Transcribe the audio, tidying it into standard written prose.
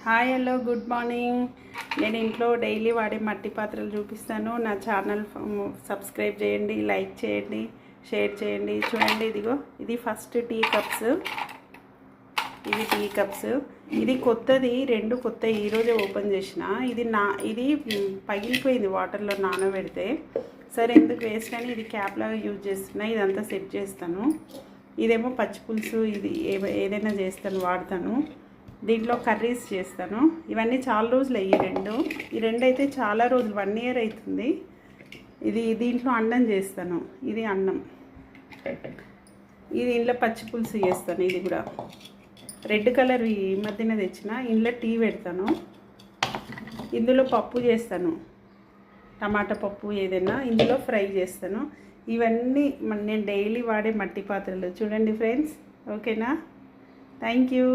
Hi hello good morning. నేను ఇంట్లో daily వాడే మట్టి పాత్రలు చూపిస్తాను. నా ఛానల్ సబ్స్క్రైబ్ చేయండి, లైక్ చేయండి, షేర్ చేయండి. చూడండి, ఇదిగో ఇది ఫస్ట్ టీ కప్స్. ఇది టీ కప్స్. ఇది కొత్తది, రెండు కొత్త ఈరోజే ఓపెన్ చేసిన. ఇది పగిలిపోయింది వాటర్లో నానబెడితే. సరే ఎందుకు వేస్ట్ అని ఇది క్యాప్ లాగా యూజ్ చేస్తున్నా. ఇదంతా సెట్ చేస్తాను. ఇదేమో పచ్చి పులుసు, ఇది ఏదైనా చేస్తాను, వాడతాను. దీంట్లో కర్రీస్ చేస్తాను. ఇవన్నీ చాలా రోజులు ఈ రెండు అయితే చాలా రోజులు, 1 ఇయర్ అవుతుంది. దీంట్లో అన్నం చేస్తాను. ఇది అన్నం. ఇది ఇంట్లో పచ్చి పులుసు చేస్తాను. ఇది కూడా రెడ్ కలర్ ఈ మధ్యన తెచ్చిన. ఇంట్లో టీ పెడతాను. ఇందులో పప్పు చేస్తాను, టమాటా పప్పు ఏదైనా. ఇందులో ఫ్రై చేస్తాను. ఇవన్నీ నేను డైలీ వాడే మట్టి పాత్రలు. చూడండి ఫ్రెండ్స్, ఓకేనా? Thank you.